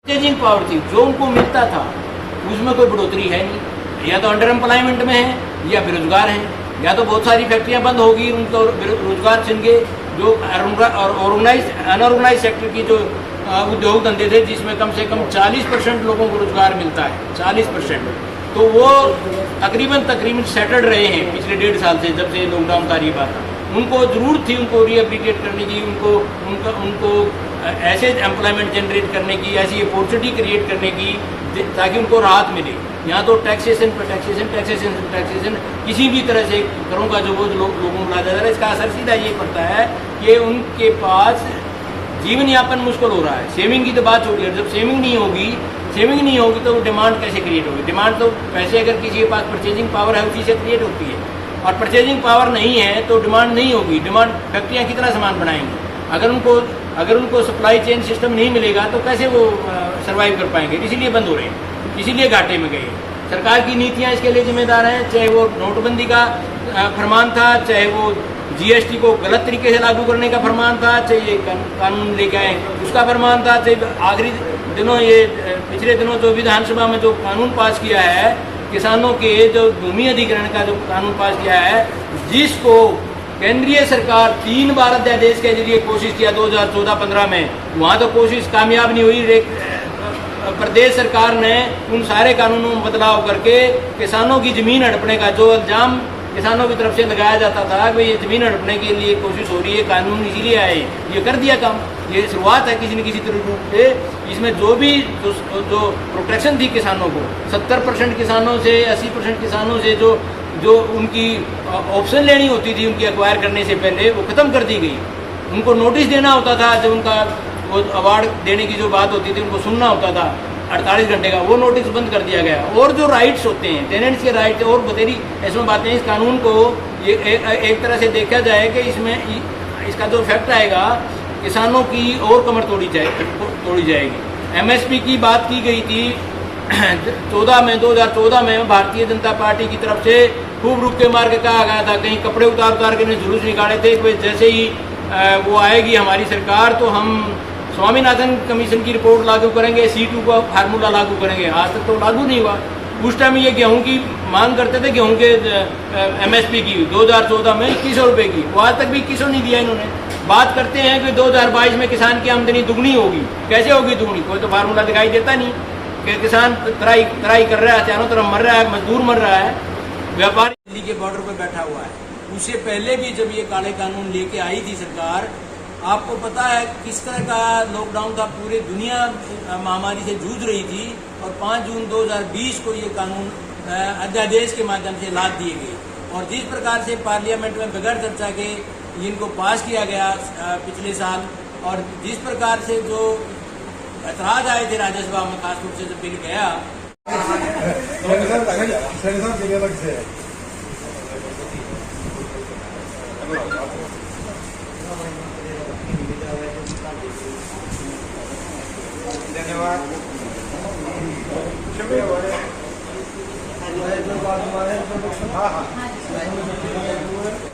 Purchasing power थी जो उनको मिलता था उसमें कोई बढ़ोतरी है नहीं, या तो अंडर एम्प्लॉयमेंट में है या बेरोजगार हैं, या तो बहुत सारी फैक्ट्रियां बंद होगी, उनको रोजगार छिन गए। जो अनऑर्गेनाइज सेक्टर की जो उद्योग धंधे थे जिसमें कम से कम 40% लोगों को रोजगार मिलता है, 40%, तो वो तकरीबन सेटल्ड रहे हैं पिछले 1.5 साल से, जब से लॉकडाउन तारीफ आता। उनको ज़रूरत थी उनको रिहेबिलिटेट करने की, उनको ऐसे एम्प्लॉयमेंट जनरेट करने की, ऐसी अपॉर्चुनिटी क्रिएट करने की ताकि उनको राहत मिले। यहाँ तो टैक्सेशन पर टैक्सेशन किसी भी तरह से करों का जो बोझ लोगों को लादा जा रहा है, इसका असर सीधा ये पड़ता है कि उनके पास जीवन यापन मुश्किल हो रहा है। सेविंग की तो बात छोड़ी है, जब सेविंग नहीं होगी तो डिमांड कैसे क्रिएट होगी? डिमांड तो पैसे अगर किसी के पास परचेजिंग पावर है उसी से क्रिएट होती है, और परचेजिंग पावर नहीं है तो डिमांड नहीं होगी। डिमांड फैक्ट्रियाँ कितना सामान बनाएंगी? अगर उनको सप्लाई चेन सिस्टम नहीं मिलेगा तो कैसे वो सर्वाइव कर पाएंगे? इसीलिए बंद हो रहे हैं, इसीलिए घाटे में गए। सरकार की नीतियाँ इसके लिए जिम्मेदार हैं, चाहे वो नोटबंदी का फरमान था, चाहे वो जीएसटी को गलत तरीके से लागू करने का फरमान था, चाहे ये कानून लेके आए उसका फरमान था, चाहे आखिरी दिनों पिछले दिनों जो विधानसभा में जो कानून पास किया है किसानों के जो भूमि अधिग्रहण का जो कानून पास किया है, जिसको केंद्रीय सरकार 3 बार अध्यादेश के जरिए कोशिश किया 2014-15 में, वहाँ तो कोशिश कामयाब नहीं हुई। प्रदेश सरकार ने उन सारे कानूनों में बदलाव करके किसानों की ज़मीन हड़पने का जो इल्ज़ाम किसानों की तरफ से लगाया जाता था कि ये ज़मीन हड़पने के लिए कोशिश हो रही है, कानून इसीलिए आए, ये कर दिया काम। ये शुरुआत है किसी न किसी रूप से। इसमें जो प्रोटेक्शन थी किसानों को, 70% किसानों से 80% किसानों से जो उनकी ऑप्शन लेनी होती थी उनकी एक्वायर करने से पहले, वो ख़त्म कर दी गई। उनको नोटिस देना होता था, जब उनका वो अवार्ड देने की जो बात होती थी उनको सुनना होता था 48 घंटे का, वो नोटिस बंद कर दिया गया। और जो राइट्स होते हैं टेनेंट्स के राइट्स और बतेरी ऐसी बातें, इस कानून को ये एक तरह से देखा जाए कि इसमें इसका जो इफेक्ट आएगा किसानों की और कमर तोड़ी जाएगी। एमएसपी की बात की गई थी 2014 में भारतीय जनता पार्टी की तरफ से खूब रुक के मार के कहा गया था, कहीं कपड़े उतार के जुलूस निकाले थे कि जैसे ही वो आएगी हमारी सरकार तो हम स्वामीनाथन कमीशन की रिपोर्ट लागू करेंगे, C2 का फार्मूला लागू करेंगे। आज तक तो लागू नहीं हुआ। उस टाइम ये गेहूं की मांग करते थे, गेहूं के MSP की 2014 में 2100 रुपये की, वो आज तक भी 2100 नहीं दिया इन्होंने। बात करते हैं कि 2022 में किसान की आमदनी दुगनी होगी। कैसे होगी दुगनी? कोई तो फार्मूला दिखाई देता नहीं कि किसान तराई कर रहा है, चारों तरफ मर रहा है, मजदूर मर रहा है, व्यापारी दिल्ली के बॉर्डर पर बैठा हुआ है। उससे पहले भी जब ये काले कानून लेके आई थी सरकार, आपको पता है किस तरह का लॉकडाउन था, पूरी दुनिया महामारी से जूझ रही थी, और 5 जून 2020 को ये कानून अध्यादेश के माध्यम से लाद दिए गए। और जिस प्रकार से पार्लियामेंट में बगैर चर्चा के इनको पास किया गया पिछले साल, और जिस प्रकार से जो ऐतराज आए थे राज्यसभा में, खासतौर से जब बिल गया धन्यवाद। हाँ हाँ